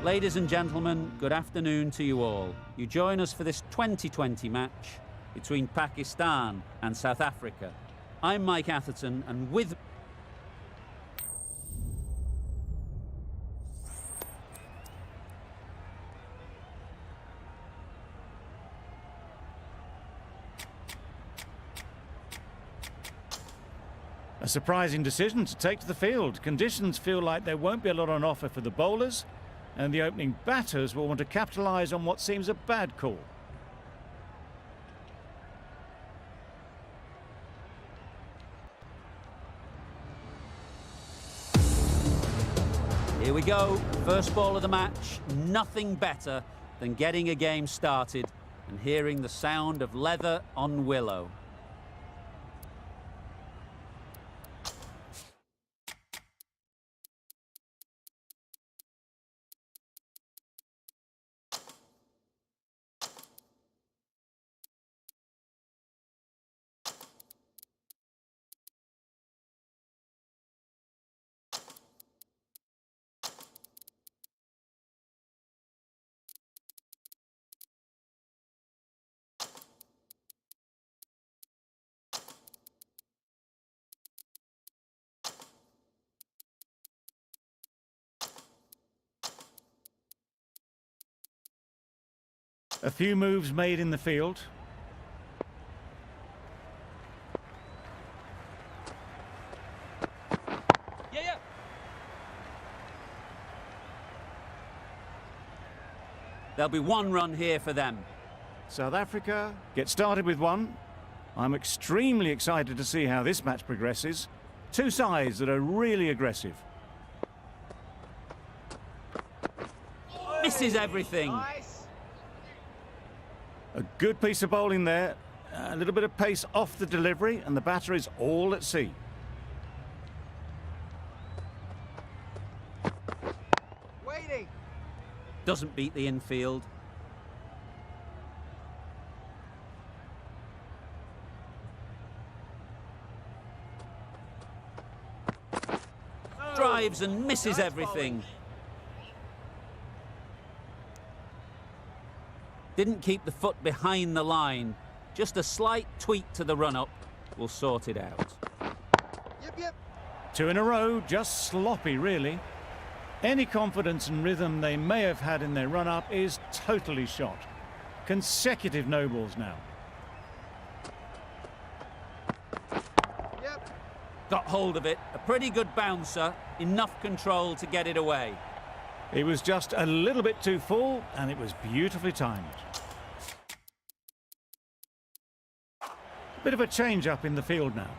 Ladies and gentlemen, good afternoon to you all. You join us for this 2020 match between Pakistan and South Africa. I'm Mike Atherton, and with... A surprising decision to take to the field. Conditions feel like there won't be a lot on offer for the bowlers, and the opening batters will want to capitalise on what seems a bad call. Here we go, first ball of the match. Nothing better than getting a game started and hearing the sound of leather on willow. A few moves made in the field. Yeah. There'll be one run here for them. South Africa get started with one. I'm extremely excited to see how this match progresses. Two sides that are really aggressive. Misses everything. Nice. A good piece of bowling there. A little bit of pace off the delivery, and the batter is all at sea. Waiting. Doesn't beat the infield. Drives and misses everything. Didn't keep the foot behind the line. Just a slight tweak to the run-up will sort it out. Yep. Two in a row, just sloppy really. Any confidence and rhythm they may have had in their run-up is totally shot. Consecutive no-balls now. Yep. Got hold of it. A pretty good bouncer. Enough control to get it away. It was just a little bit too full, and it was beautifully timed. Bit of a change-up in the field now.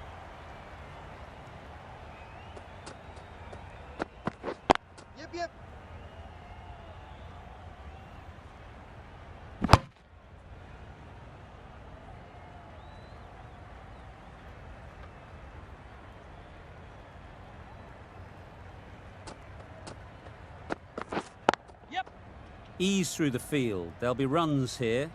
Yep. Ease through the field. There'll be runs here.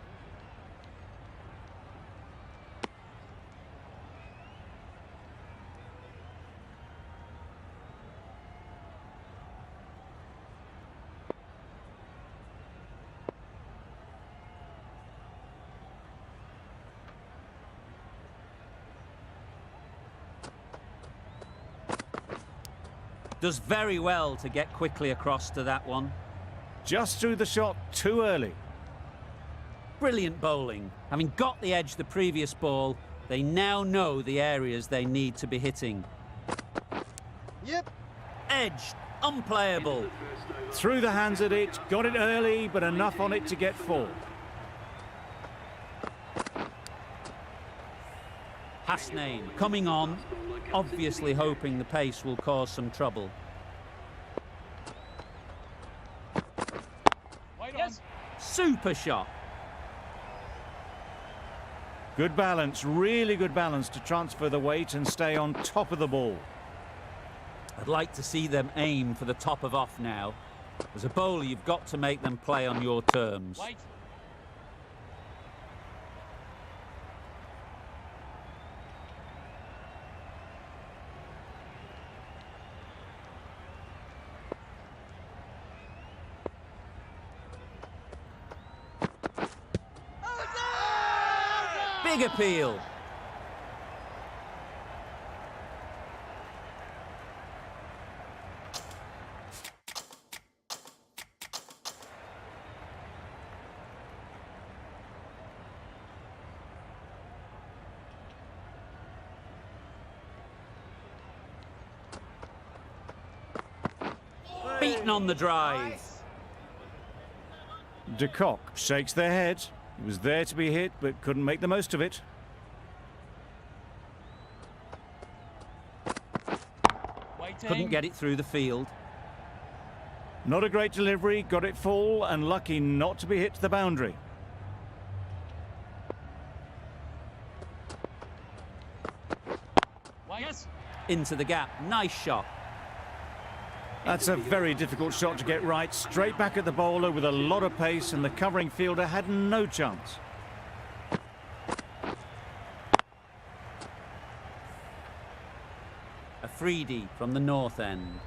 Does very well to get quickly across to that one. Just threw the shot too early. Brilliant bowling. Having got the edge the previous ball, they now know the areas they need to be hitting. Yep. Edged, unplayable. Threw the hands at it, got it early, but enough on it to get four. Hasnain coming on, obviously hoping the pace will cause some trouble. Yes. Super shot. Good balance, really good balance to transfer the weight and stay on top of the ball. I'd like to see them aim for the top of off now. As a bowler, you've got to make them play on your terms. Wait. Big appeal. Beaten on the drive. Nice. De Kock shakes their head. He was there to be hit, but couldn't make the most of it. Couldn't get it through the field. Not a great delivery, got it full and lucky not to be hit to the boundary. Into the gap. Nice shot. That's a very difficult shot to get right. Straight back at the bowler with a lot of pace, and the covering fielder had no chance. A freebie from the north end.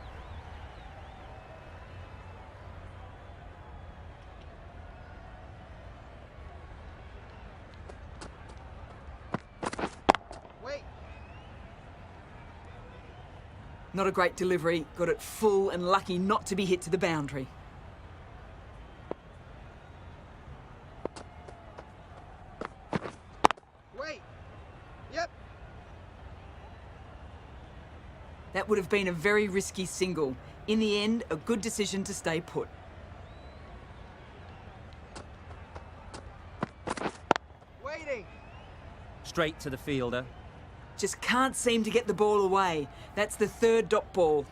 Wait. Not a great delivery, got it full and lucky not to be hit to the boundary. Wait. Yep. That would have been a very risky single. In the end, a good decision to stay put. Waiting. Straight to the fielder. Just can't seem to get the ball away. That's the third dot ball.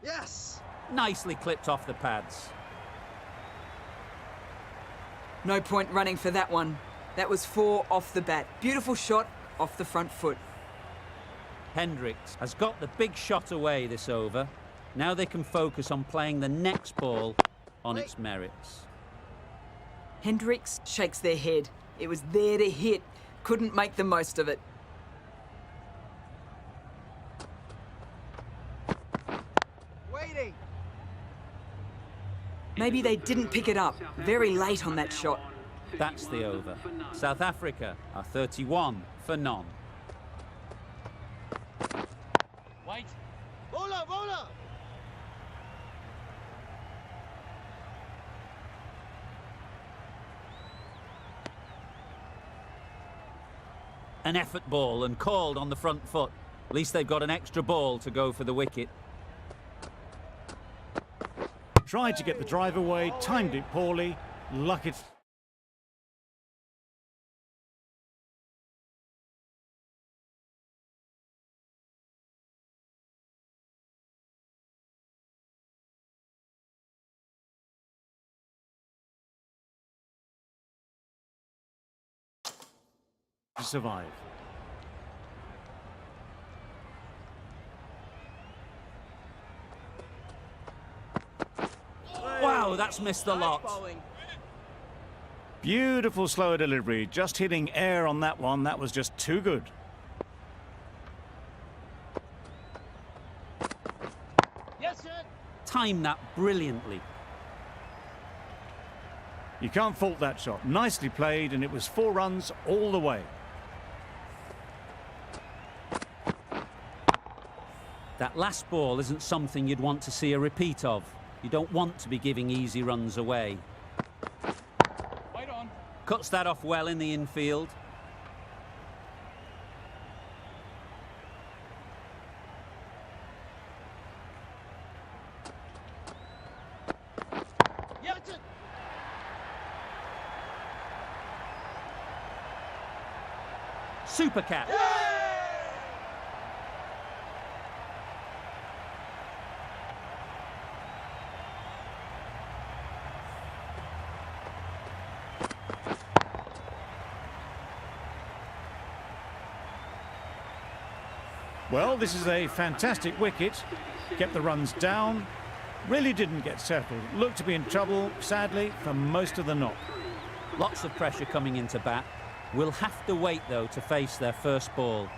Yes. Nicely clipped off the pads. No point running for that one. That was 4 off the bat. Beautiful shot off the front foot. Hendricks has got the big shot away this over. Now they can focus on playing the next ball on its merits. Hendricks shakes their head. It was there to hit. Couldn't make the most of it. Waiting. Maybe they didn't pick it up. Very late on that shot. That's the over. South Africa are 31 for none. Wait. Bowler, bowler. An effort ball and called on the front foot. At least they've got an extra ball to go for the wicket. Tried to get the drive away, timed it poorly, lucky. To survive. Wow, that's missed the lot. Beautiful slower delivery, just hitting air on that one. That was just too good. Yes, sir. Timed that brilliantly. You can't fault that shot. Nicely played, and it was 4 runs all the way. That last ball isn't something you'd want to see a repeat of. You don't want to be giving easy runs away. Wait on. Cuts that off well in the infield. Yes, sir. Super catch. Well, this is a fantastic wicket. Kept the runs down. Really didn't get settled. Looked to be in trouble, sadly, for most of the knock. Lots of pressure coming into bat. Will have to wait, though, to face their first ball.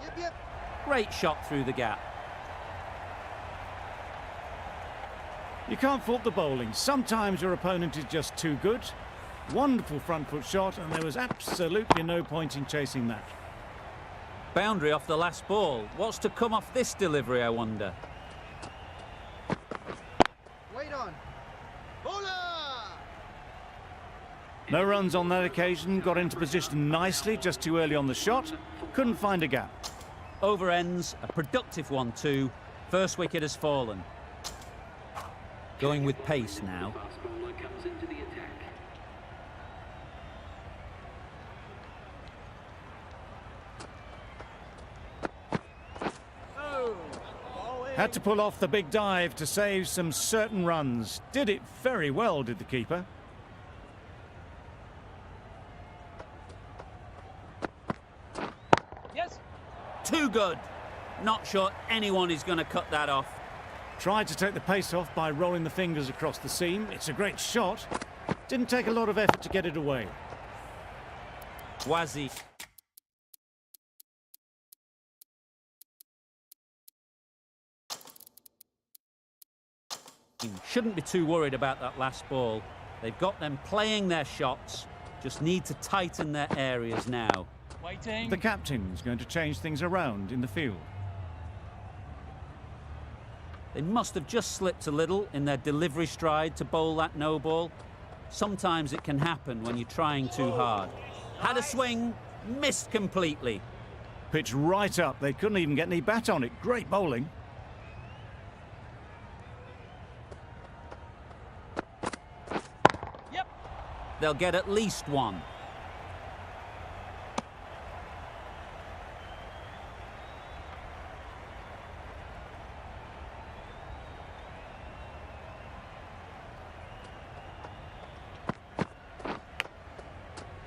Yep, yep. Great shot through the gap. You can't fault the bowling. Sometimes your opponent is just too good. Wonderful front foot shot, and there was absolutely no point in chasing that. Boundary off the last ball. What's to come off this delivery, I wonder? Wait on. Bowler! No runs on that occasion, got into position nicely, just too early on the shot. Couldn't find a gap. Over ends, a productive 1-2. First wicket has fallen. Going with pace now. Had to pull off the big dive to save some certain runs. Did it very well, did the keeper. Yes! Too good. Not sure anyone is going to cut that off. Tried to take the pace off by rolling the fingers across the seam. It's a great shot. Didn't take a lot of effort to get it away. Wazzy. Shouldn't be too worried about that last ball. They've got them playing their shots. Just need to tighten their areas now. Waiting. The captain's going to change things around in the field. They must have just slipped a little in their delivery stride to bowl that no ball. Sometimes it can happen when you're trying too hard. Had a swing, missed completely. Pitched right up. They couldn't even get any bat on it. Great bowling. Yep. They'll get at least one.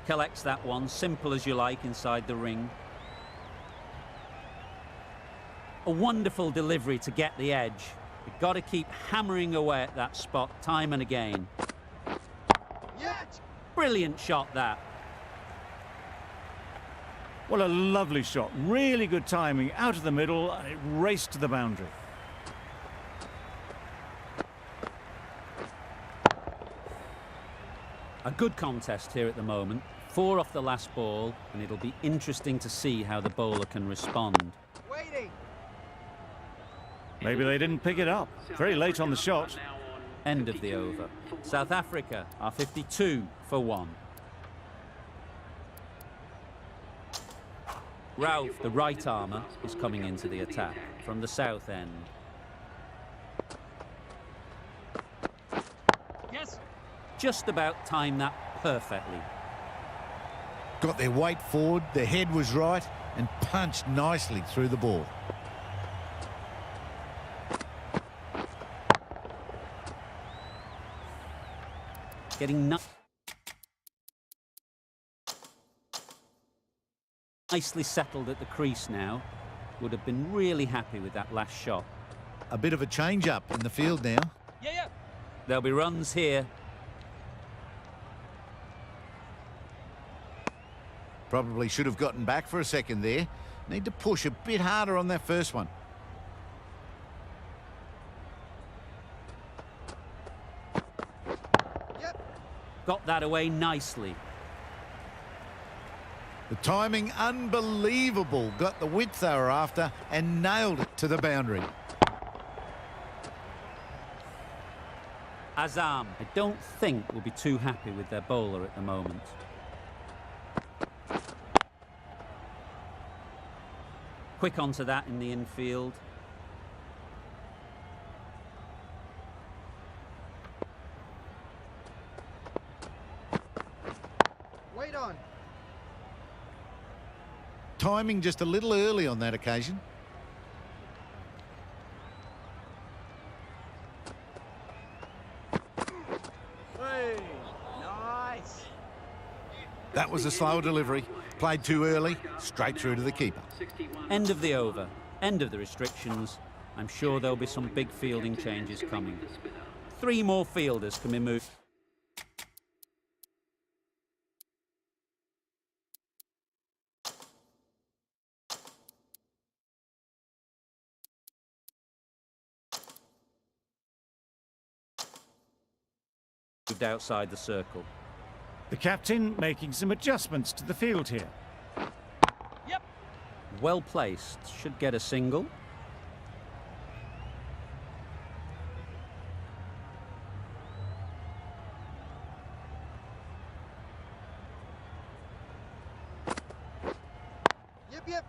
Collects that one, simple as you like, inside the ring. A wonderful delivery to get the edge. You've got to keep hammering away at that spot time and again. Yet! Brilliant shot, that. Well, a lovely shot. Really good timing. Out of the middle, and it raced to the boundary. A good contest here at the moment. 4 off the last ball, and it'll be interesting to see how the bowler can respond. Waiting! Maybe they didn't pick it up. Very late on the shot. End of the over. South Africa are 52 for 1. Ralph, the right armour, is coming into the attack from the south end. Yes! Just about timed that perfectly. Got their weight forward, their head was right, and punched nicely through the ball. Getting nicely settled at the crease now. Would have been really happy with that last shot. A bit of a change-up in the field now. Yeah. There'll be runs here. Probably should have gotten back for a second there. Need to push a bit harder on that first one. Yep. Got that away nicely. The timing, unbelievable. Got the width they were after and nailed it to the boundary. Azam, I don't think will be too happy with their bowler at the moment. Quick onto that in the infield. Wait on. Timing just a little early on that occasion. Hey, nice. That was a slow delivery. Played too early, straight through to the keeper. End of the over. End of the restrictions. I'm sure there'll be some big fielding changes coming. 3 more fielders can be moved. moved outside the circle. The captain making some adjustments to the field here. Yep. Well placed, should get a single. Yep, yep.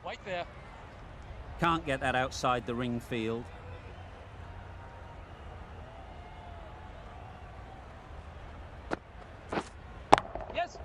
Wait there. Can't get that outside the ring field. Yes.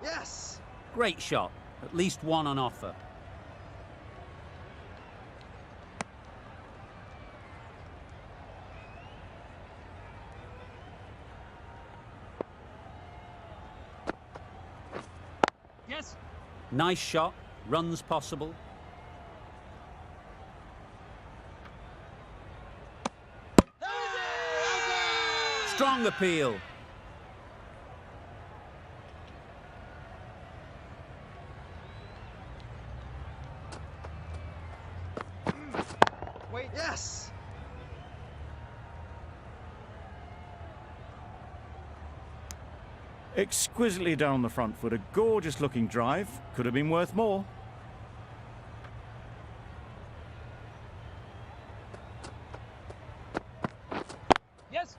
Yes. Great shot, at least one on offer. Yes. Nice shot, runs possible. Strong appeal. Wait. Yes. Exquisitely down the front foot, a gorgeous looking drive. Could have been worth more. Yes.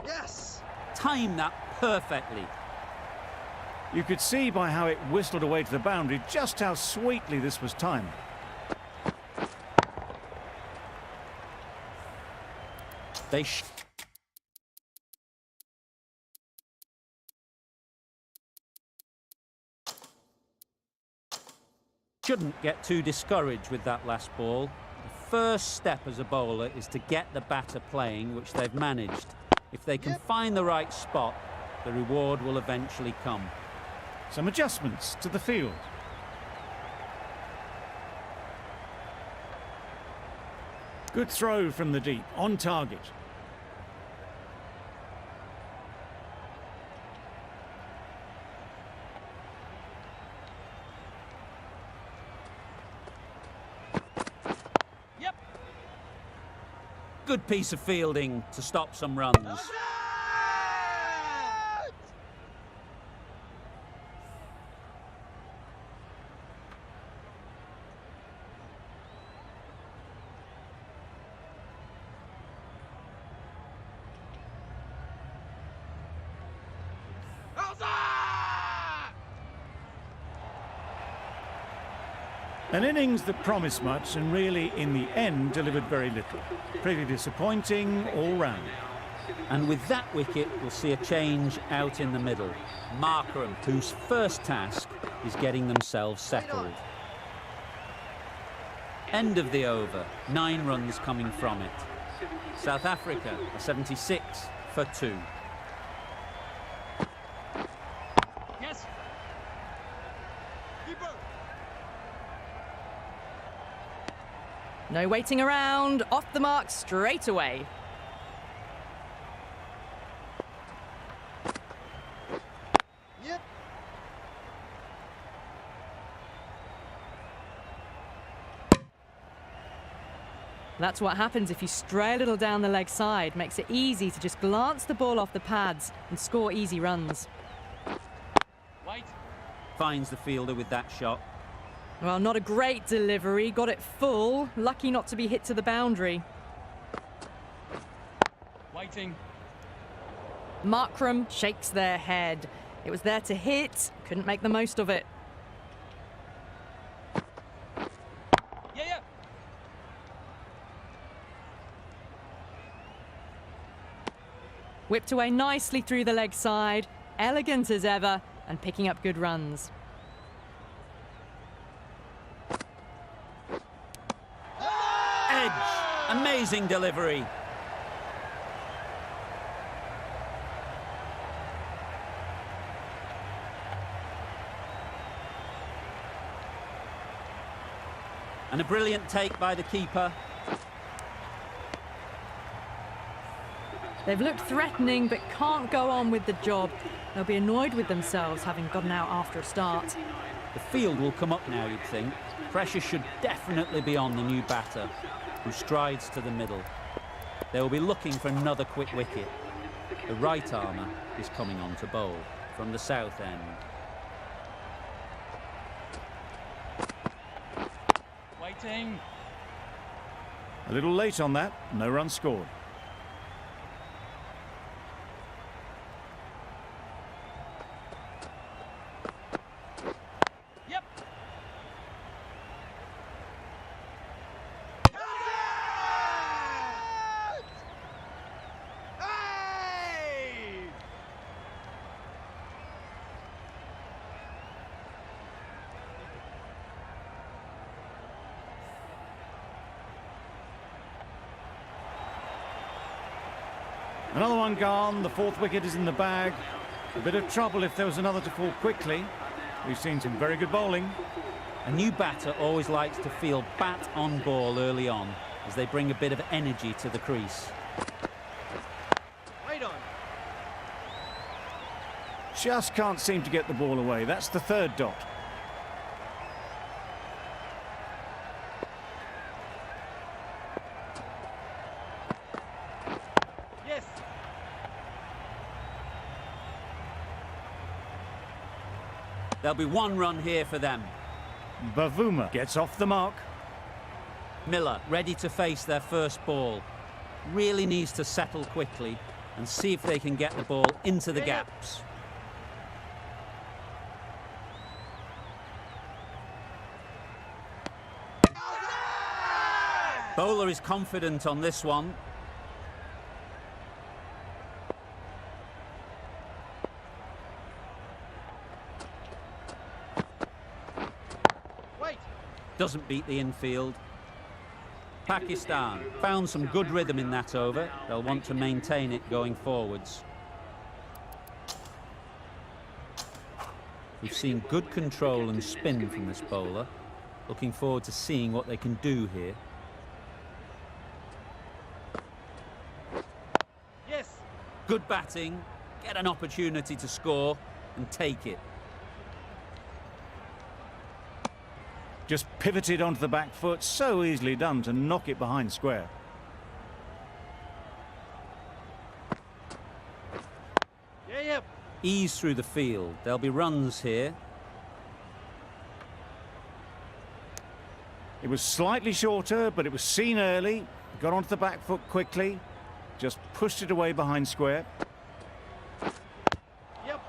Yes. Timed that perfectly. You could see by how it whistled away to the boundary just how sweetly this was timed. They shouldn't get too discouraged with that last ball. The first step as a bowler is to get the batter playing, which they've managed. If they can find the right spot, the reward will eventually come. Some adjustments to the field. Good throw from the deep, on target. Yep. Good piece of fielding to stop some runs. An innings that promised much and really, in the end, delivered very little. Pretty disappointing all round. And with that wicket, we'll see a change out in the middle. Markram, whose first task is getting themselves settled. End of the over, 9 runs coming from it. South Africa, a 76 for 2. Yes. Keeper. No waiting around, off the mark straight away. Yep. That's what happens if you stray a little down the leg side. Makes it easy to just glance the ball off the pads and score easy runs. Wait. Finds the fielder with that shot. Well, not a great delivery. Got it full. Lucky not to be hit to the boundary. Waiting. Markram shakes their head. It was there to hit. Couldn't make the most of it. Yeah. Whipped away nicely through the leg side. Elegant as ever and picking up good runs. Edge. Amazing delivery. And a brilliant take by the keeper. They've looked threatening but can't go on with the job. They'll be annoyed with themselves having gotten out after a start. The field will come up now, you'd think. Pressure should definitely be on the new batter, who strides to the middle. They will be looking for another quick wicket. The right armour is coming on to bowl from the south end. Waiting. A little late on that, no run scored. Yep. Hey! Another one gone, the fourth wicket is in the bag. A bit of trouble if there was another to fall quickly. We've seen some very good bowling. A new batter always likes to feel bat on ball early on, as they bring a bit of energy to the crease. Right on. Just can't seem to get the ball away. That's the third dot. Yes. There'll be one run here for them. Bavuma gets off the mark. Miller ready to face their first ball. Really needs to settle quickly and see if they can get the ball into the gaps. Bowler is confident on this one. Wait. Doesn't beat the infield. Pakistan found some good rhythm in that over. They'll want to maintain it going forwards. We've seen good control and spin from this bowler. Looking forward to seeing what they can do here. Yes. Good batting, get an opportunity to score and take it. Just pivoted onto the back foot, so easily done to knock it behind square. Yeah. Ease through the field. There'll be runs here. It was slightly shorter, but it was seen early. Got onto the back foot quickly. Just pushed it away behind square. Yep.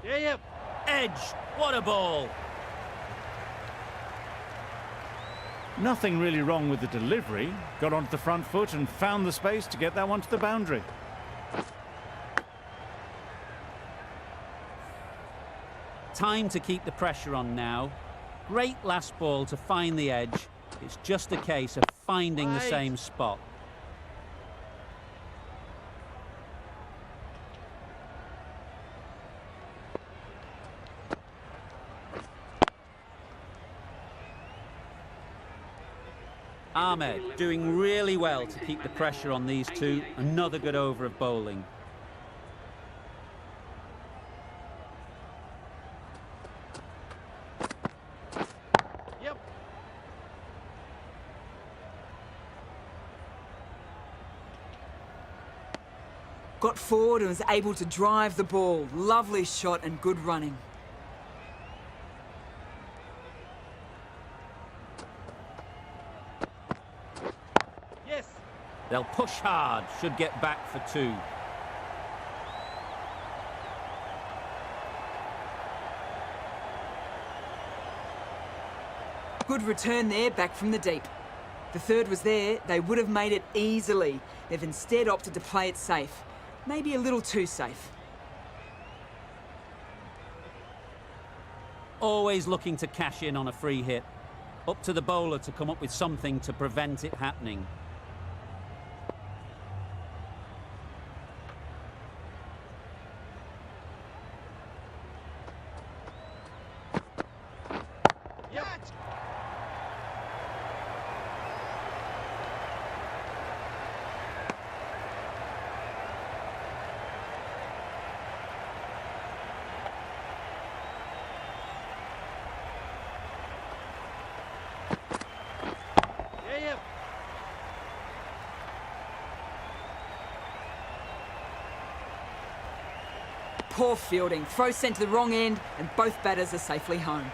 Yeah. Edge, what a ball! Nothing really wrong with the delivery. Got onto the front foot and found the space to get that one to the boundary. Time to keep the pressure on now. Great last ball to find the edge. It's just a case of finding the Right. same spot. Ahmed doing really well to keep the pressure on these two. Another good over of bowling. Yep. Got forward and was able to drive the ball. Lovely shot and good running. Yes. They'll push hard, should get back for two. Good return there, back from the deep. The third was there, they would have made it easily. They've instead opted to play it safe. Maybe a little too safe. Always looking to cash in on a free hit. Up to the bowler to come up with something to prevent it happening. Yep. Yeah, yeah. Poor fielding, throw sent to the wrong end, and both batters are safely home.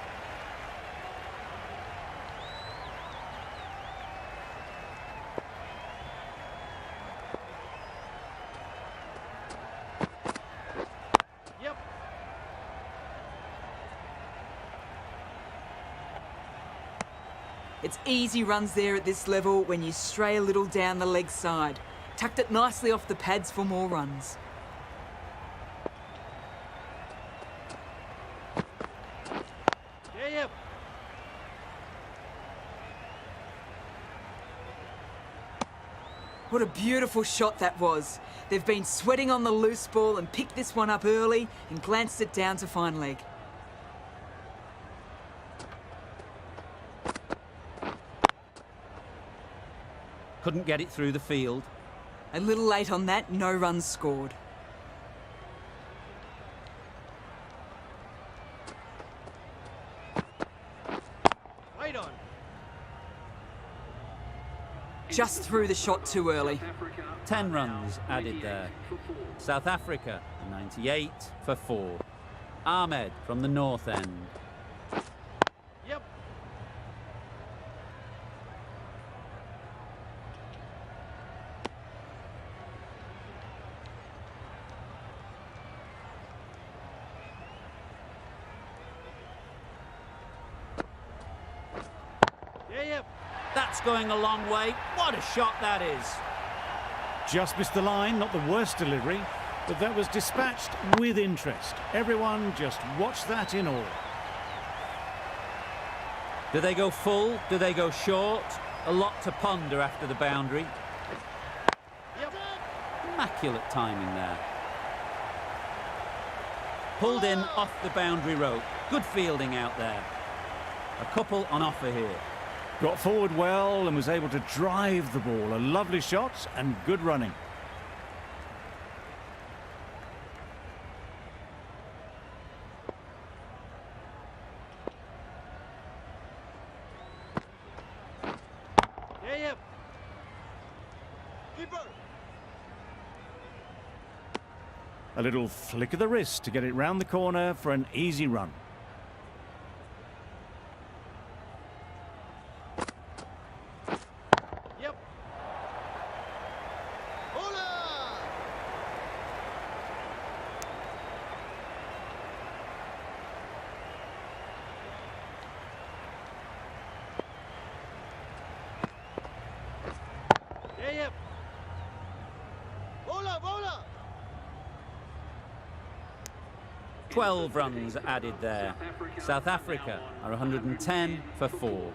Yep. It's easy runs there at this level when you stray a little down the leg side. Tucked it nicely off the pads for more runs. Yeah, yeah. What a beautiful shot that was. They've been sweating on the loose ball and picked this one up early and glanced it down to fine leg. Couldn't get it through the field. A little late on that, no runs scored. Wait on. Just threw the shot too early. 10 runs added there. South Africa, 98 for 4. Ahmed from the north end. Yep. Yeah, yeah. That's going a long way. What a shot that is. Just missed the line, not the worst delivery, but that was dispatched with interest. Everyone just watched that in awe. Do they go full? Do they go short? A lot to ponder after the boundary. Yep. Immaculate timing there. Pulled in off the boundary rope. Good fielding out there. A couple on offer here. Got forward well and was able to drive the ball. A lovely shot and good running. Yeah, yeah. Keeper. A little flick of the wrist to get it round the corner for an easy run. Yep. Bowler. Yeah, yeah. Bowler, bowler. 12 runs added there. South Africa are 110 for 4.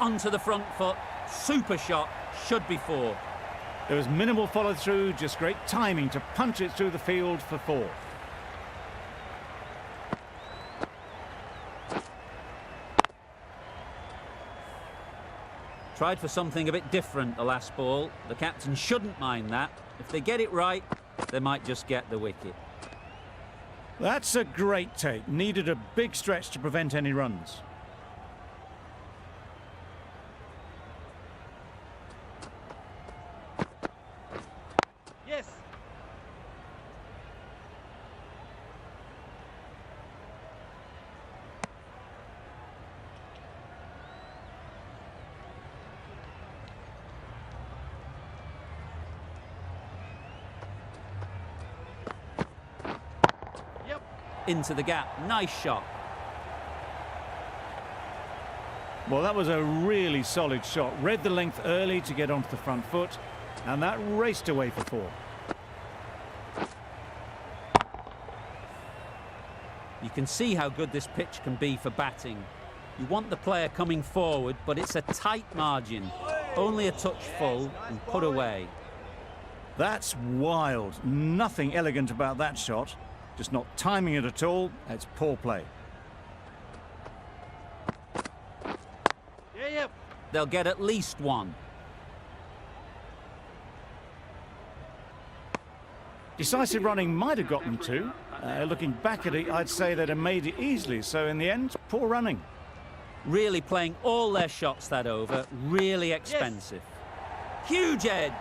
Onto the front foot. Super shot. Should be 4. There was minimal follow-through, just great timing to punch it through the field for 4. Tried for something a bit different the last ball. The captain shouldn't mind that. If they get it right, they might just get the wicket. That's a great take. Needed a big stretch to prevent any runs. Yes. Yep. Into the gap. Nice shot. Well, that was a really solid shot. Read the length early to get onto the front foot, and that raced away for 4. You can see how good this pitch can be for batting. You want the player coming forward, but it's a tight margin. Only a touch full and put away. That's wild. Nothing elegant about that shot. Just not timing it at all. It's poor play. Yeah, yep. They'll get at least 1. Decisive running might have got them 2. Looking back at it, I'd say they'd have made it easily. So in the end, poor running. Really playing all their shots that over. Really expensive. Huge edge.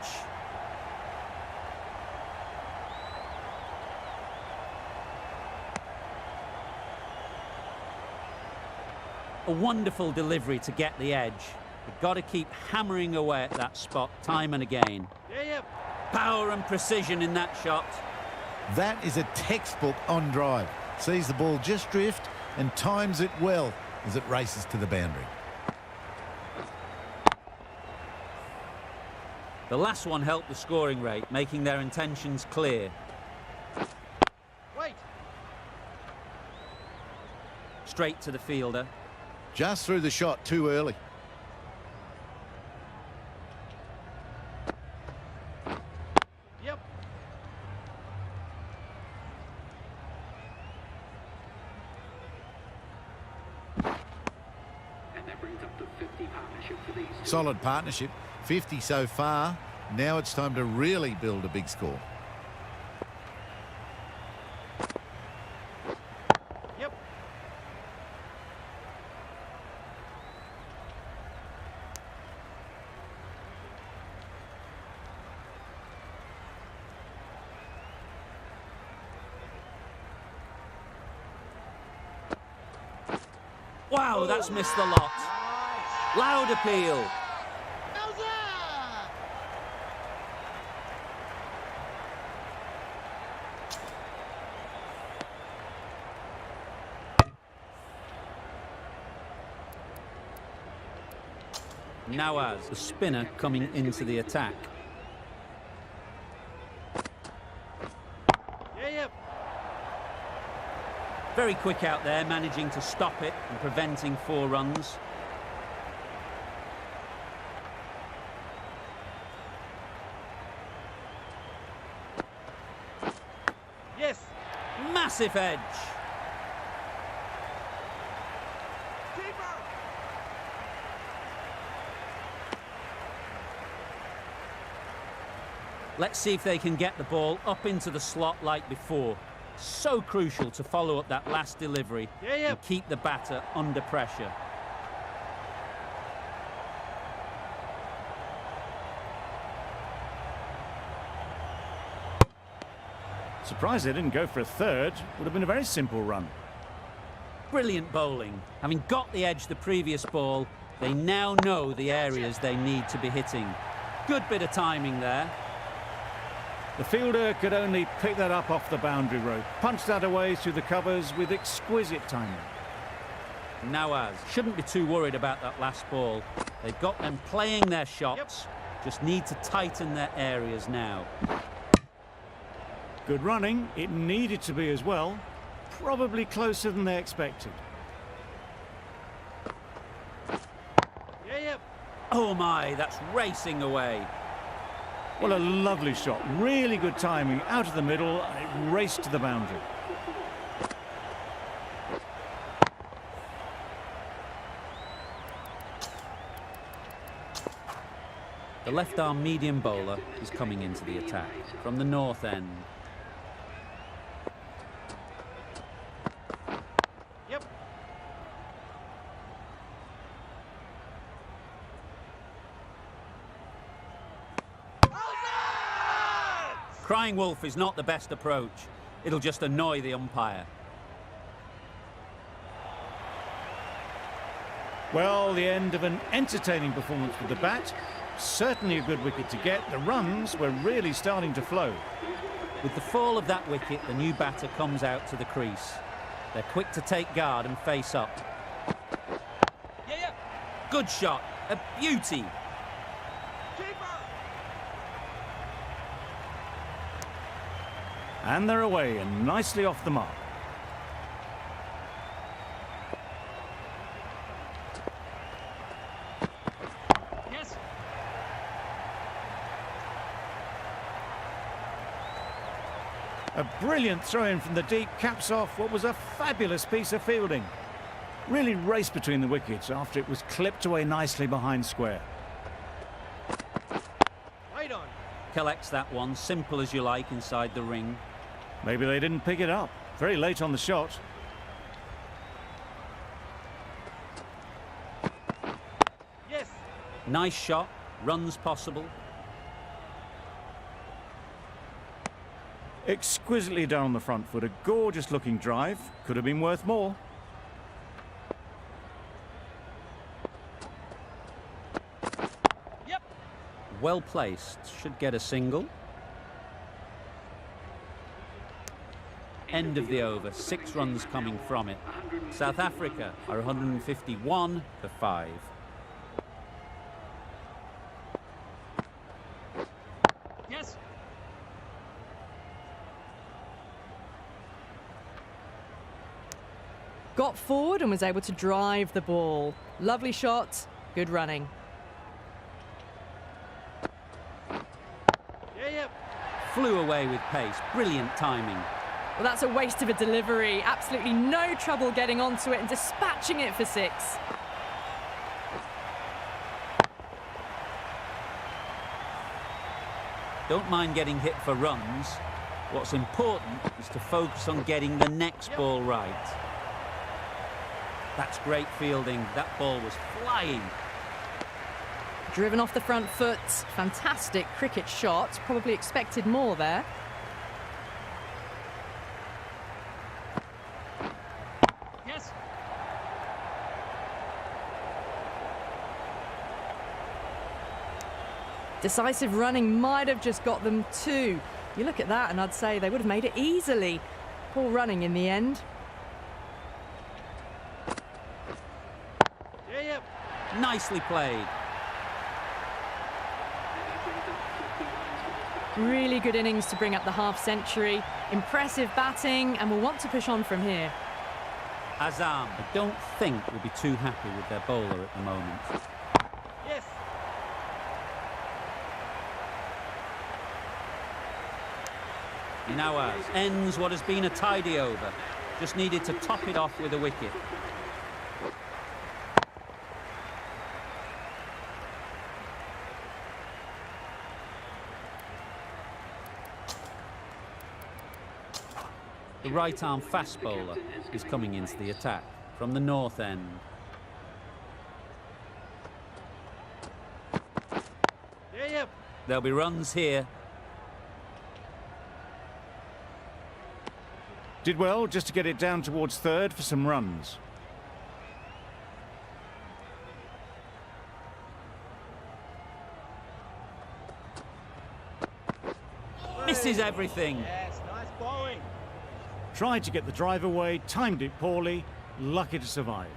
A wonderful delivery to get the edge. You've got to keep hammering away at that spot time and again. Yeah, yep. Power and precision in that shot. That is a textbook on drive. Sees the ball just drift and times it well as it races to the boundary. The last one helped the scoring rate, making their intentions clear. Wait. Straight to the fielder. Just threw the shot too early. Yep. Solid partnership. 50 so far. Now it's time to really build a big score. Yep. Wow, that's missed the lot. Loud appeal. Nawaz, the spinner, coming into the attack. Yeah, yep. Very quick out there, managing to stop it and preventing 4 runs. Yes. Massive edge. Let's see if they can get the ball up into the slot like before. So crucial to follow up that last delivery and keep the batter under pressure. Surprised they didn't go for a third. Would have been a very simple run. Brilliant bowling. Having got the edge the previous ball, they now know the areas they need to be hitting. Good bit of timing there. The fielder could only pick that up off the boundary rope. Punched that away through the covers with exquisite timing. Nawaz shouldn't be too worried about that last ball. They've got them playing their shots. Just need to tighten their areas now. Good running. It needed to be as well. Probably closer than they expected. Yeah, Oh my, that's racing away. Well, a lovely shot. Really good timing. Out of the middle, and it raced to the boundary. The left-arm medium bowler is coming into the attack from the north end. Yep. Crying wolf is not the best approach. It'll just annoy the umpire. Well, the end of an entertaining performance with the bat. Certainly a good wicket to get. The runs were really starting to flow. With the fall of that wicket, the new batter comes out to the crease. They're quick to take guard and face up. Yeah, yeah. Good shot, a beauty. And they're away and nicely off the mark. Yes. A brilliant throw-in from the deep caps off what was a fabulous piece of fielding. Really raced between the wickets after it was clipped away nicely behind square. Right on. Collects that one, simple as you like, inside the ring. Maybe they didn't pick it up. Very late on the shot. Yes. Nice shot, runs possible. Exquisitely down on the front foot. A gorgeous looking drive. Could have been worth more. Yep. Well placed, should get a single. End of the over, 6 runs coming from it. South Africa are 151 for 5. Yes. Got forward and was able to drive the ball. Lovely shot, good running. Yeah, yep. Flew away with pace, brilliant timing. Well, that's a waste of a delivery. Absolutely no trouble getting onto it and dispatching it for 6. Don't mind getting hit for runs. What's important is to focus on getting the next ball right. That's great fielding. That ball was flying. Driven off the front foot. Fantastic cricket shot. Probably expected more there. Yes. Decisive running might have just got them 2. You look at that and I'd say they would have made it easily. Poor running in the end. Yeah, yep. Nicely played. Really good innings to bring up the half-century. Impressive batting, and will want to push on from here. Azam, I don't think will be too happy with their bowler at the moment. Yes. Nawaz ends what has been a tidy over. Just needed to top it off with a wicket. The right-arm fast bowler is coming into the attack from the north end. Yeah, yep. There'll be runs here. Did well just to get it down towards third for some runs. Misses everything. Yes, nice bowling. Tried to get the drive away, timed it poorly, lucky to survive.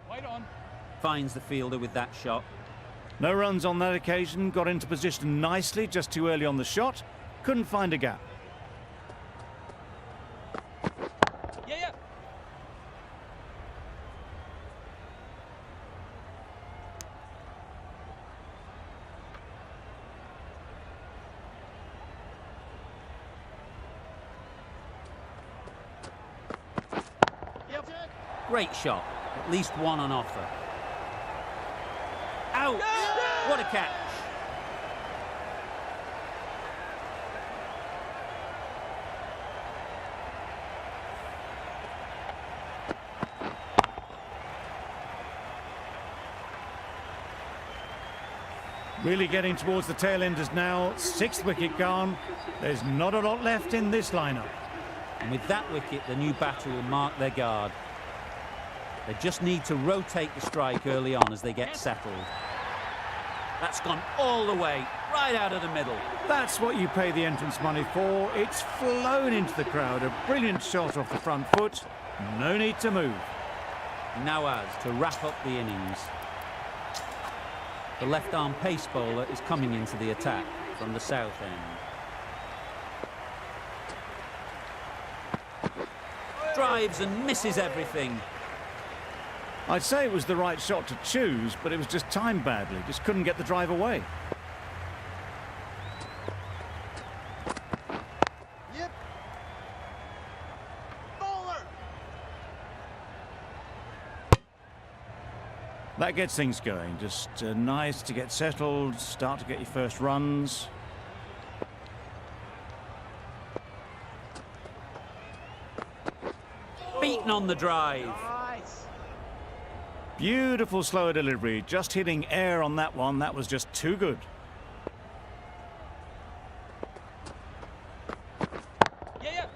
Wait on. Finds the fielder with that shot. No runs on that occasion, got into position nicely, just too early on the shot, couldn't find a gap. Yeah, yeah. Great shot. At least one on offer. Out! What a catch! Really getting towards the tail enders now. 6th wicket gone. There's not a lot left in this lineup. And with that wicket, the new batter will mark their guard. They just need to rotate the strike early on as they get settled. That's gone all the way, right out of the middle. That's what you pay the entrance money for. It's flown into the crowd. A brilliant shot off the front foot. No need to move. Nawaz to wrap up the innings. The left-arm pace bowler is coming into the attack from the south end. Drives and misses everything. I'd say it was the right shot to choose, but it was just timed badly. Just couldn't get the drive away. Yep. Bowler. That gets things going. Just nice to get settled, start to get your first runs. Beaten on the drive. Nice. Beautiful slower delivery. Just hitting air on that one. That was just too good. Yeah.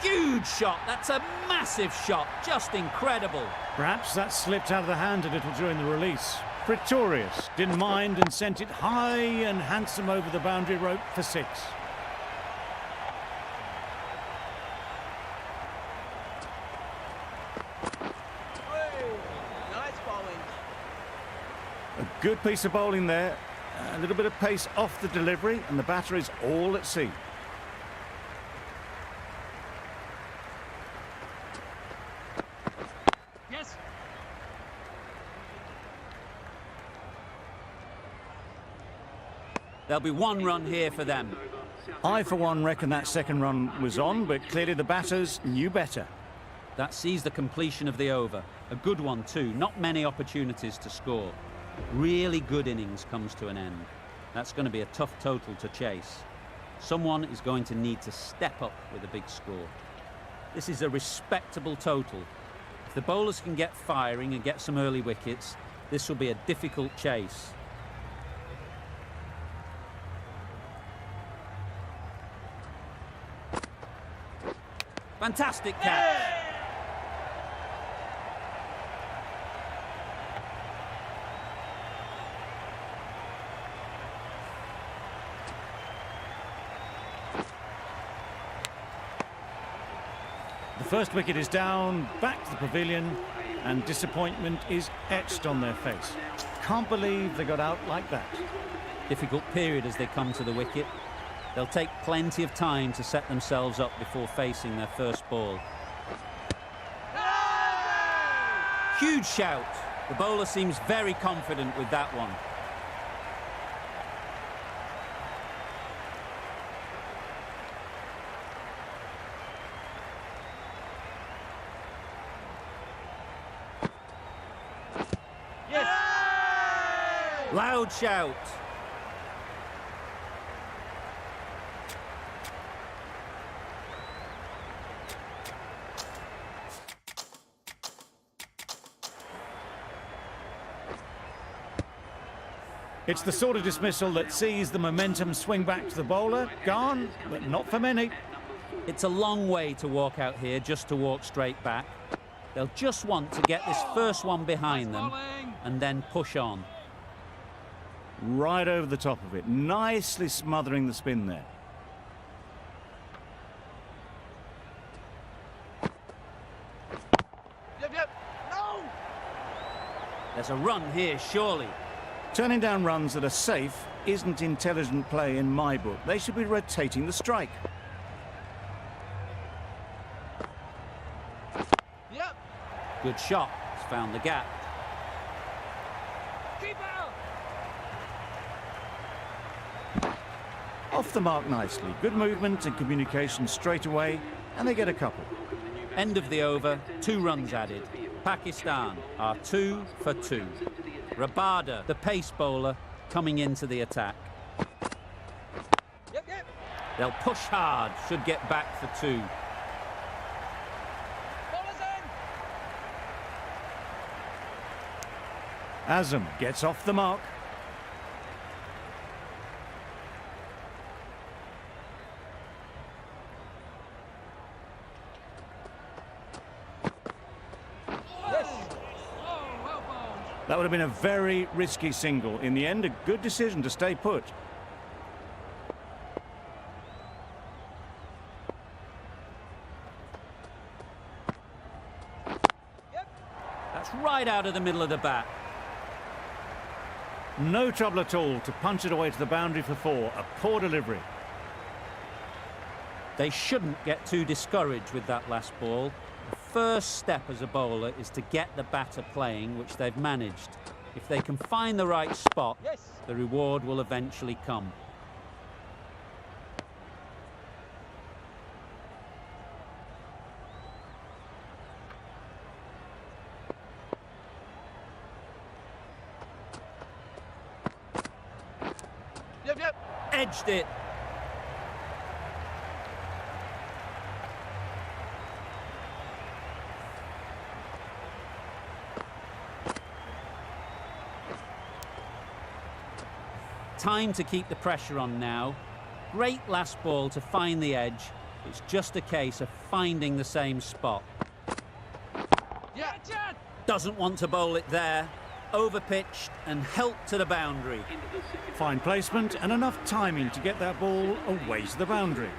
Huge shot. That's a massive shot. Just incredible. Perhaps that slipped out of the hand a little during the release. Pretorius didn't mind and sent it high and handsome over the boundary rope for 6. Nice bowling. A good piece of bowling there. A little bit of pace off the delivery, and the batter is all at sea. Yes. There'll be 1 run here for them. I, for one, reckon that second run was on, but clearly the batters knew better. That sees the completion of the over. A good one too. Not many opportunities to score. Really good innings comes to an end. That's going to be a tough total to chase. Someone is going to need to step up with a big score. This is a respectable total. If the bowlers can get firing and get some early wickets, this will be a difficult chase. Fantastic catch. The first wicket is down, back to the pavilion, and disappointment is etched on their face. Can't believe they got out like that. Difficult period as they come to the wicket. They'll take plenty of time to set themselves up before facing their first ball. Huge shout. The bowler seems very confident with that one. Yes. Loud shout. It's the sort of dismissal that sees the momentum swing back to the bowler. Gone, but not for many. It's a long way to walk out here just to walk straight back. They'll just want to get this first one behind them and then push on. Right over the top of it, nicely smothering the spin there. Yep. No. There's a run here, surely. Turning down runs that are safe isn't intelligent play in my book. They should be rotating the strike. Yep. Good shot. He's found the gap. Off the mark nicely. Good movement and communication straight away, and they get a couple. End of the over, 2 runs added. Pakistan are 2 for 2. Rabada, the pace bowler, coming into the attack. Yep, yep. They'll push hard, should get back for 2. Bowler's in. Azam gets off the mark. Yes. Oh, well bowled. That would have been a very risky single. In the end, a good decision to stay put. Yep. That's right out of the middle of the bat. No trouble at all to punch it away to the boundary for 4. A poor delivery. They shouldn't get too discouraged with that last ball. The first step as a bowler is to get the batter playing, which they've managed. If they can find the right spot, Yes. the reward will eventually come. Yep, yep. Edged it. Time to keep the pressure on now. Great last ball to find the edge. It's just a case of finding the same spot. Yeah. Chad! Doesn't want to bowl it there. Overpitched and helped to the boundary. Fine placement and enough timing to get that ball away to the boundary.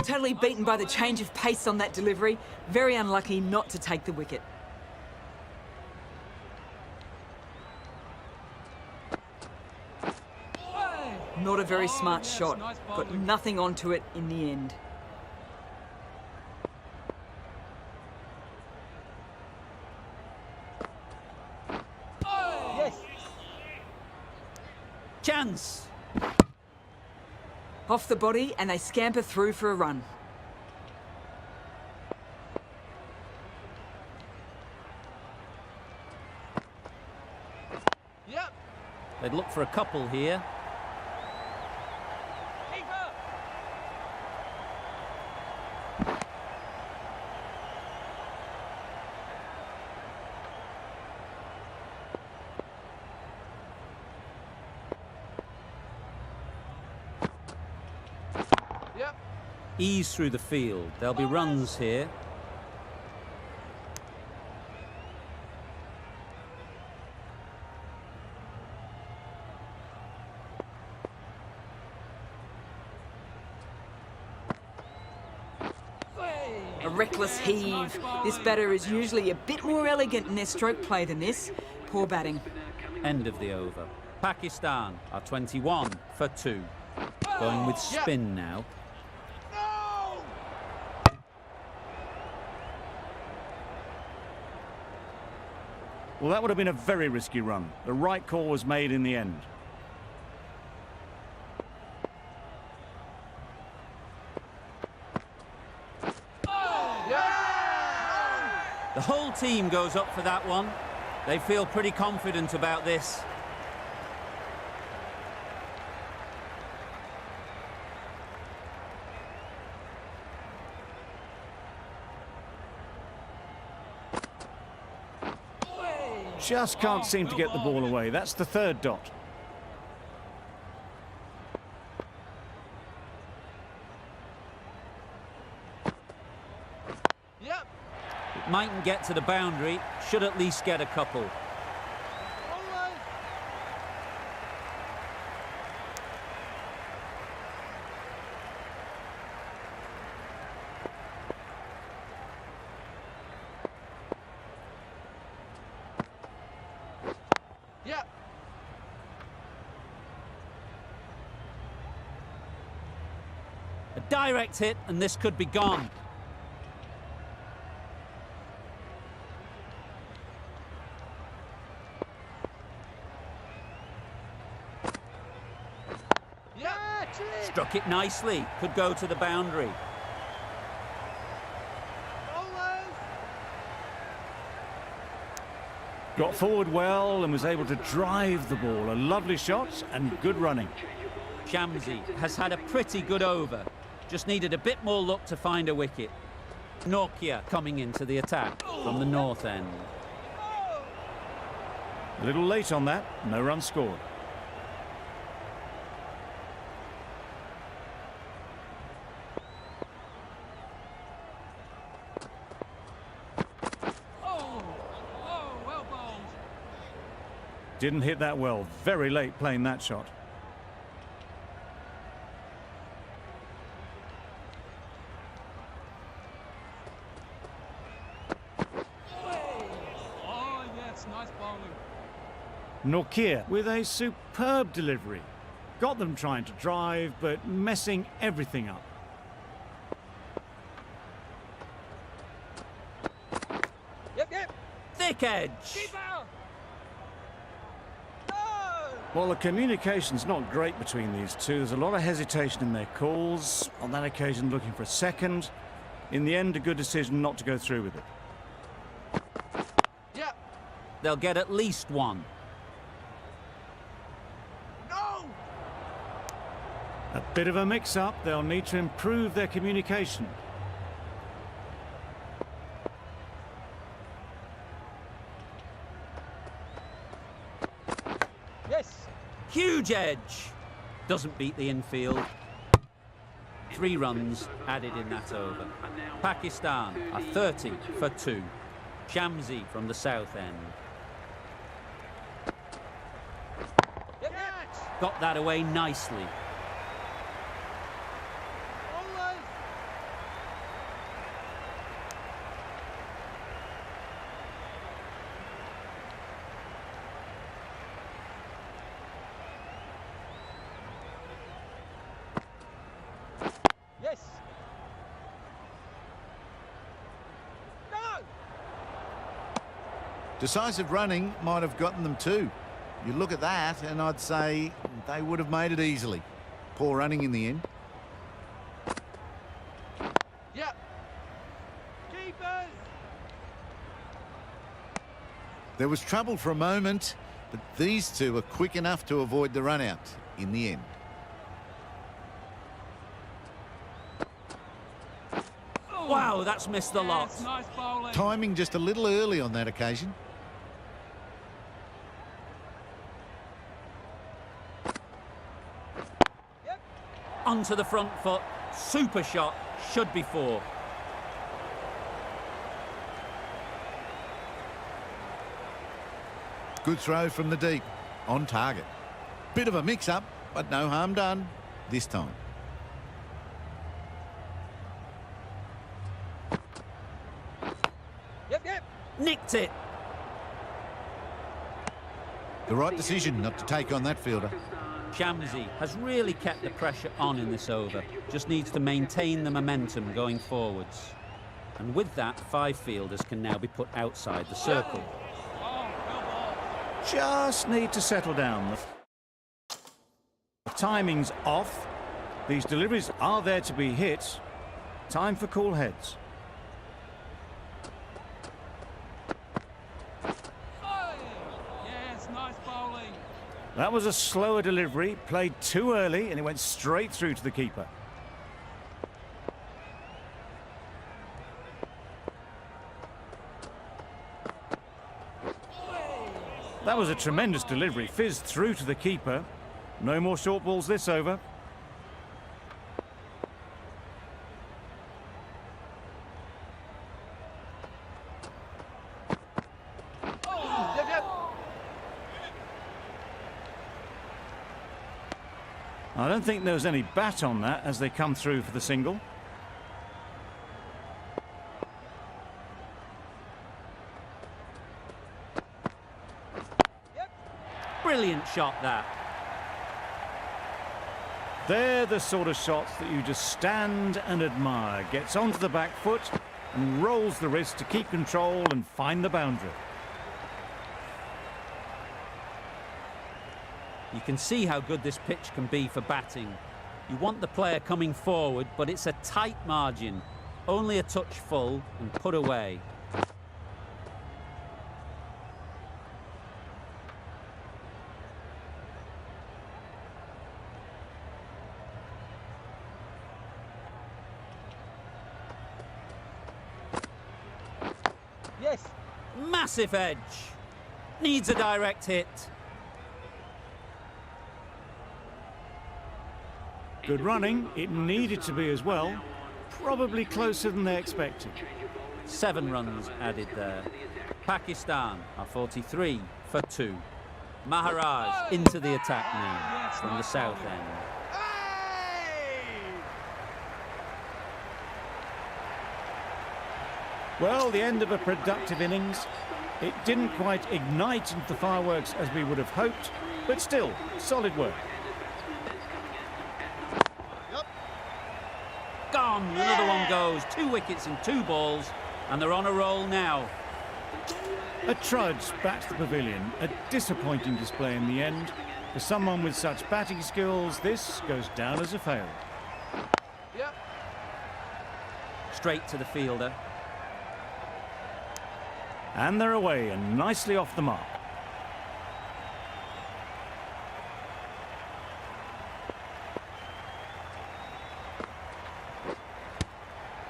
Totally beaten by the change of pace on that delivery. Very unlucky not to take the wicket. Not a very Oh, smart yes, shot. nice Got bowling. nothing onto it in the end. Yes. Chance. Off the body and they scamper through for a run. Yep. They'd look for a couple here. Keeper. Yep. Ease through the field. There'll be runs here. A reckless heave. This batter is usually a bit more elegant in their stroke play than this. Poor batting. End of the over. Pakistan are 21 for 2. Going with spin now. No. Well, that would have been a very risky run. The right call was made in the end. The whole team goes up for that one. They feel pretty confident about this. Just can't seem to get the ball away. That's the third dot. Yep. It mightn't get to the boundary, should at least get a couple. All right. Yep. A direct hit and this could be gone. Took it nicely. Could go to the boundary. Bowlers! Got forward well and was able to drive the ball. A lovely shot and good running. Shamsi has had a pretty good over. Just needed a bit more luck to find a wicket. Nokia coming into the attack from the north end. A little late on that, no run scored. Oh, well bowled. Didn't hit that well. Very late playing that shot. Oh, yes, nice bowling. Nokia with a superb delivery. Got them trying to drive, but messing everything up. Yep. Thick edge. Keeper! No! Well, the communication's not great between these two. There's a lot of hesitation in their calls. On that occasion, looking for a second. In the end, a good decision not to go through with it. Yeah. They'll get at least one. No! A bit of a mix-up. They'll need to improve their communication. Yes. Huge edge. Doesn't beat the infield. 3 runs added in that over. Pakistan are 30 for 2. Shamsi from the south end. Yep. Got that away nicely. Bowlers! Yes. No! Decisive running might have gotten them too. You look at that and I'd say they would have made it easily. Poor running in the end. Yeah. Keepers! There was trouble for a moment, but these two are quick enough to avoid the run out in the end. Wow, that's missed the lot. Yes, nice bowling. Timing just a little early on that occasion. Yep. Onto the front foot. Super shot. Should be 4. Good throw from the deep. On target. Bit of a mix-up, but no harm done this time. Yep. Nicked it. The right decision not to take on that fielder. Shamsi has really kept the pressure on in this over. Just needs to maintain the momentum going forwards. And with that, 5 fielders can now be put outside the circle. Oh, well bowled. Just need to settle down. The timing's off. These deliveries are there to be hit. Time for cool heads. Oh, yes, nice bowling. That was a slower delivery, played too early, and it went straight through to the keeper. That was a tremendous delivery, fizzed through to the keeper. No more short balls this over. Yep. I don't think there was any bat on that as they come through for the single. Brilliant shot, that. They're the sort of shots that you just stand and admire. Gets onto the back foot and rolls the wrist to keep control and find the boundary. You can see how good this pitch can be for batting. You want the player coming forward, but it's a tight margin. Only a touch full and put away. Yes. Massive edge. Needs a direct hit. Good running. It needed to be as well. Probably closer than they expected. 7 runs added there. Pakistan are 43 for 2. Maharaj into the attack now from the south end. Well, the end of a productive innings. It didn't quite ignite into the fireworks as we would have hoped, but still, solid work. Gone, another one goes. 2 wickets in 2 balls, and they're on a roll now. A trudge back to the pavilion. A disappointing display in the end. For someone with such batting skills, this goes down as a fail. Yep. Straight to the fielder. And they're away and nicely off the mark.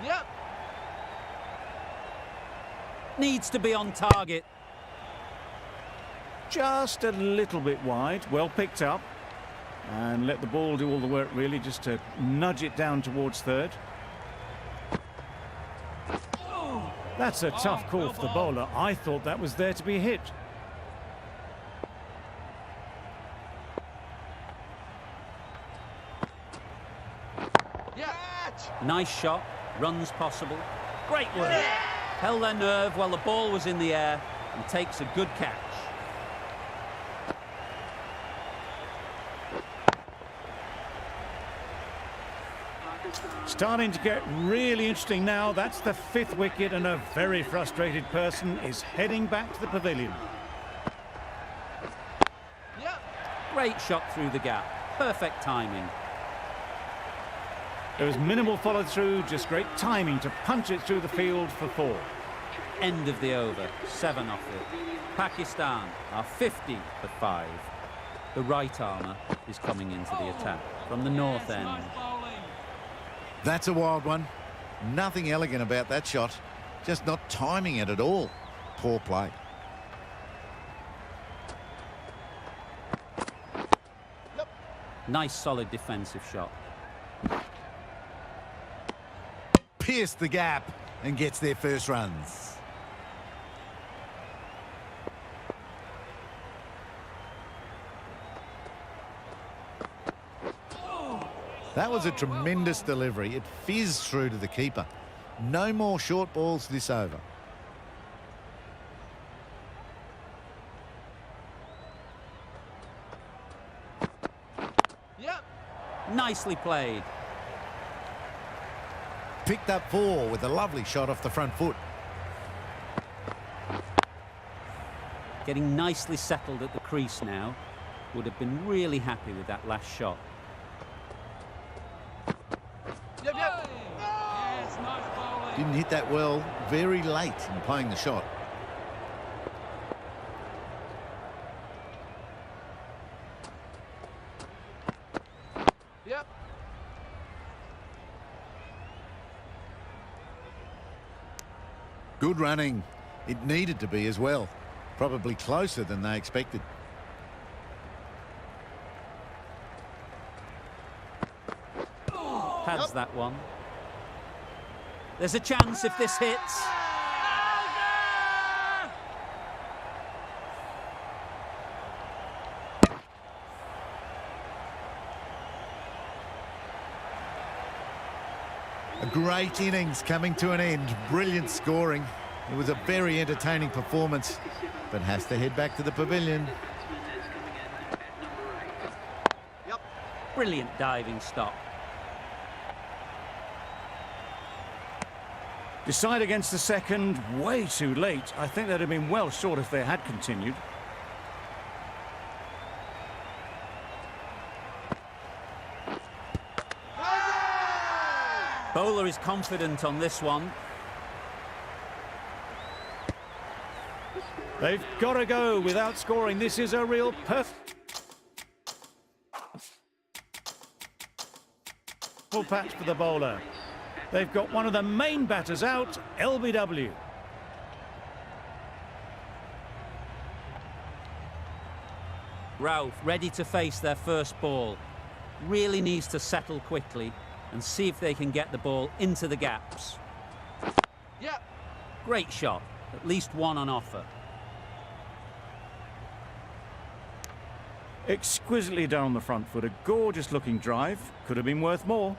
Yep. Needs to be on target. Just a little bit wide, well picked up. And let the ball do all the work really, just to nudge it down towards third. That's a tough call for the bowler. I thought that was there to be hit. Yeah. Nice shot, runs possible. Great work. Held their nerve while the ball was in the air and takes a good catch. Starting to get really interesting now. That's the 5th wicket and a very frustrated person is heading back to the pavilion. Yep. Great shot through the gap. Perfect timing. There was minimal follow-through, just great timing to punch it through the field for 4. End of the over. 7 off it. Pakistan are 50 for 5. The right armour is coming into the attack from the north end. Nice bowling. That's a wild one. Nothing elegant about that shot. Just not timing it at all. Poor play. Nice solid defensive shot. Pierced the gap and gets their first runs. That was a tremendous delivery. It fizzed through to the keeper. No more short balls this over. Yep. Nicely played. Picked up 4 with a lovely shot off the front foot. Getting nicely settled at the crease now. Would have been really happy with that last shot. Yep. Yep. Yes, nice bowling. Didn't hit that well. Very late in playing the shot. Yep. Good running. It needed to be as well. Probably closer than they expected. Pads that one. There's a chance if this hits. A great innings coming to an end. Brilliant scoring. It was a very entertaining performance, but has to head back to the pavilion. Yep. Brilliant diving stop. Decide against the second, way too late. I think they'd have been well short if they had continued. Bowler is confident on this one. They've got to go without scoring. This is a real perfect patch for the bowler. They've got one of the main batters out, LBW. Ralph ready to face their first ball. Really needs to settle quickly and see if they can get the ball into the gaps. Yep. Great shot, at least one on offer. Exquisitely done on the front foot, a gorgeous looking drive. Could have been worth more.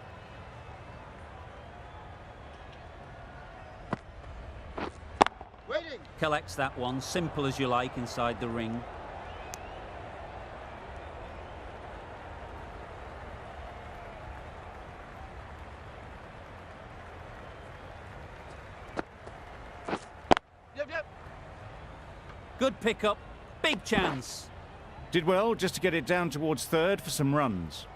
Waiting. Collects that one, simple as you like, inside the ring. Yep, yep. Good pickup, big chance. Did well just to get it down towards third for some runs.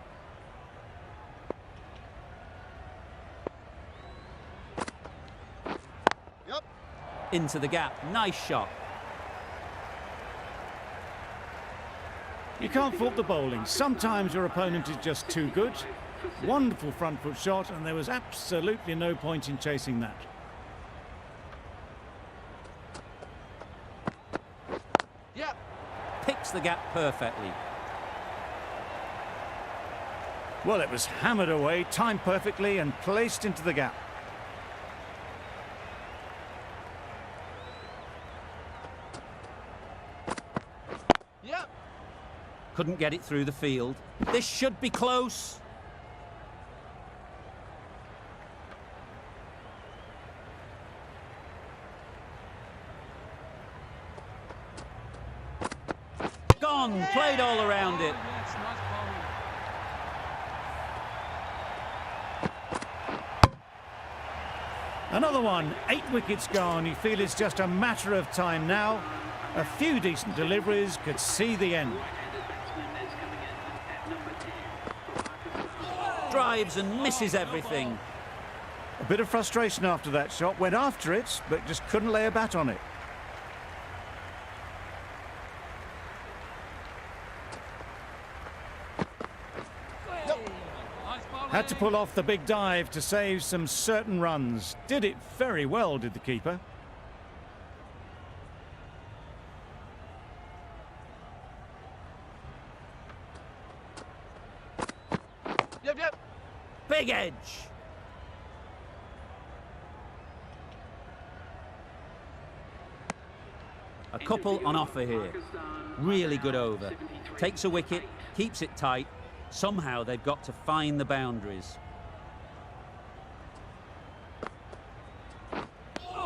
Yep. Into the gap, nice shot. You can't fault the bowling. Sometimes your opponent is just too good. Wonderful front foot shot, and there was absolutely no point in chasing that. Yep. Picks the gap perfectly. Well, it was hammered away, timed perfectly and placed into the gap. Yep. Couldn't get it through the field. This should be close. Gone, played all around it. Yes, nice bowling. Another one, 8 wickets gone. You feel it's just a matter of time now. A few decent deliveries could see the end. Drives and misses everything. A bit of frustration after that shot. Went after it, but just couldn't lay a bat on it. Nice bowling. Had to pull off the big dive to save some certain runs. Did it very well, did the keeper. Yep, yep. Big edge. A couple on offer here. Really good over. Takes a wicket, keeps it tight. Somehow they've got to find the boundaries.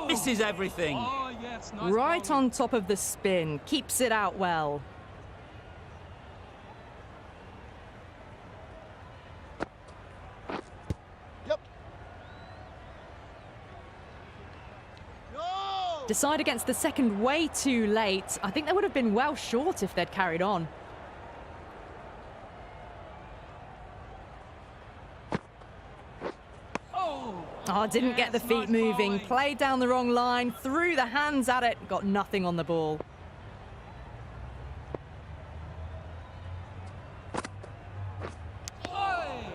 Misses everything. Oh, yes, nice Right bowling. on top of the spin. Keeps it out well. Yep. No! Decide against the second way too late. I think they would have been well short if they'd carried on. Oh, didn't get the yes, feet nice moving. bowling. Played down the wrong line, threw the hands at it, got nothing on the ball.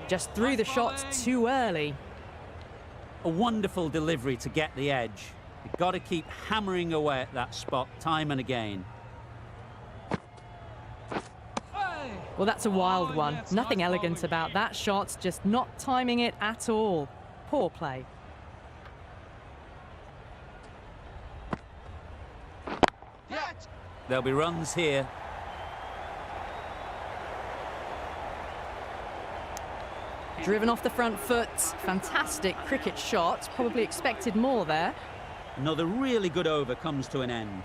Just threw the shots too early. A wonderful delivery to get the edge. You've got to keep hammering away at that spot time and again. Well, that's a wild Oh, one. yes, Nothing nice elegant bowling. about that shot, just not timing it at all. Poor play. Yep. There'll be runs here. Driven off the front foot. Fantastic cricket shot. Probably expected more there. Another really good over comes to an end.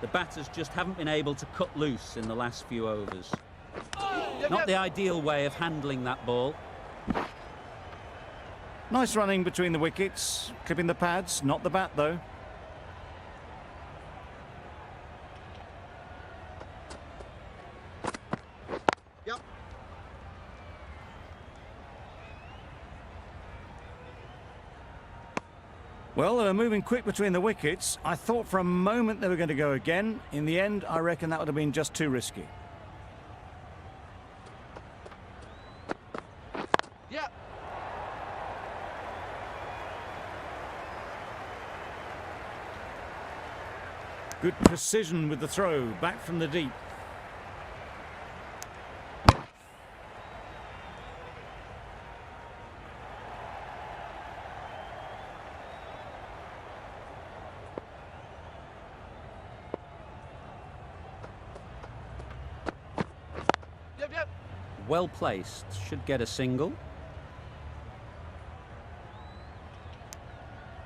The batters just haven't been able to cut loose in the last few overs. Yep, Not yep. the ideal way of handling that ball. Nice running between the wickets. Clipping the pads, not the bat though. Well, they were moving quick between the wickets. I thought for a moment they were going to go again. In the end, I reckon that would have been just too risky. Yeah. Good precision with the throw, back from the deep. Yep, yep. Well placed, should get a single.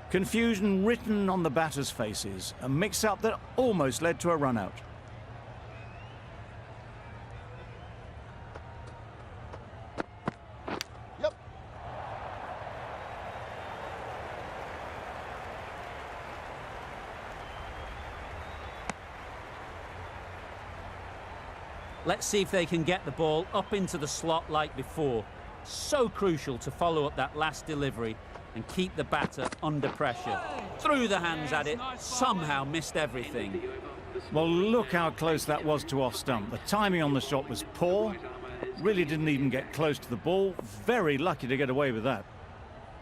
Confusion written on the batters' faces. A mix-up that almost led to a run-out. Yep. Let's see if they can get the ball up into the slot like before. So crucial to follow up that last delivery and keep the batter under pressure. Threw the hands at it, somehow missed everything. Well, look how close that was to off-stump. The timing on the shot was poor. Really didn't even get close to the ball. Very lucky to get away with that.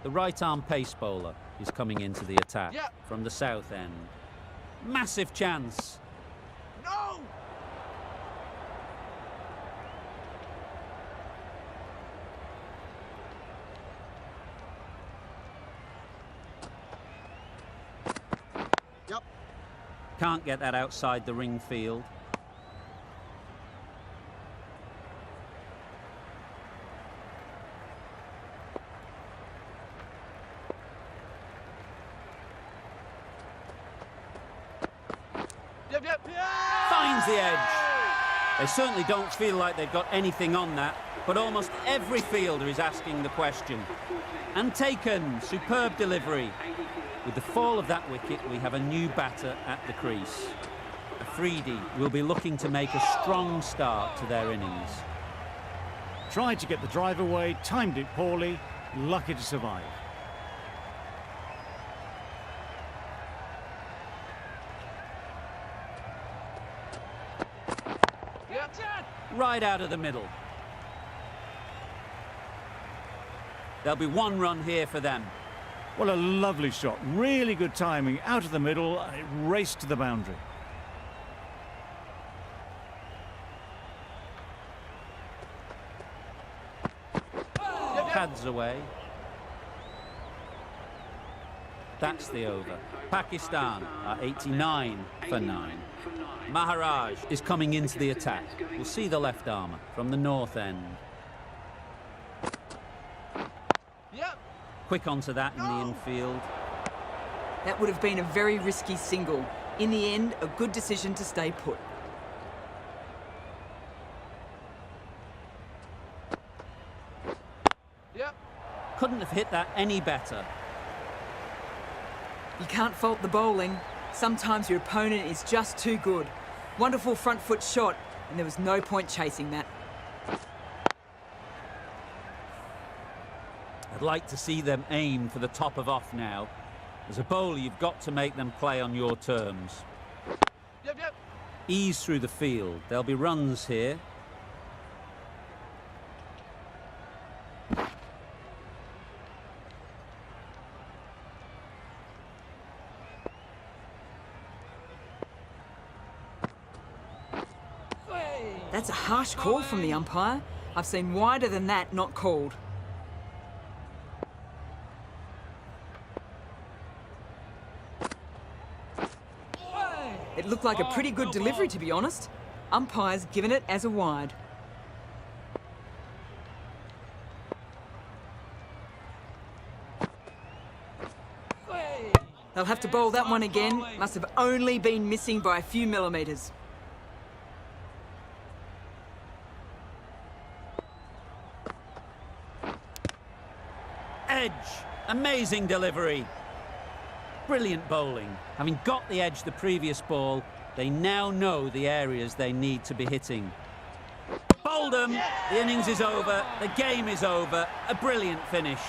The right-arm pace bowler is coming into the attack Yeah. from the south end. Massive chance. No! Yep. Can't get that outside the ring field. Yep, yep. Finds the edge. They certainly don't feel like they've got anything on that, but almost every fielder is asking the question. And taken, superb delivery. With the fall of that wicket, we have a new batter at the crease. Afridi will be looking to make a strong start to their innings. Tried to get the drive away, timed it poorly, lucky to survive. Yep. Right out of the middle. There'll be one run here for them. What a lovely shot. Really good timing. Out of the middle, and it raced to the boundary. Pads away. That's the over. Pakistan are 89 for 9. Maharaj is coming into the attack. We'll see the left armour from the north end. Yep. Quick onto that in the infield. That would have been a very risky single. In the end, a good decision to stay put. Yep. Couldn't have hit that any better. You can't fault the bowling. Sometimes your opponent is just too good. Wonderful front foot shot, and there was no point chasing that. I'd like to see them aim for the top of off now. As a bowler, you've got to make them play on your terms. Yep, yep. Ease through the field. There'll be runs here. That's a harsh call from the umpire. I've seen wider than that not called. It looked like a pretty good delivery, to be honest. Umpire's given it as a wide. They'll have to bowl that one again. Must have only been missing by a few millimetres. Edge. Amazing delivery. Brilliant bowling. Having got the edge the previous ball, they now know the areas they need to be hitting. Bowled them. The innings is over. The game is over. A brilliant finish.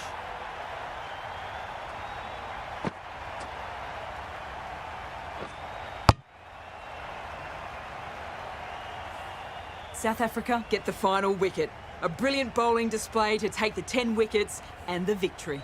South Africa get the final wicket. A brilliant bowling display to take the 10 wickets and the victory.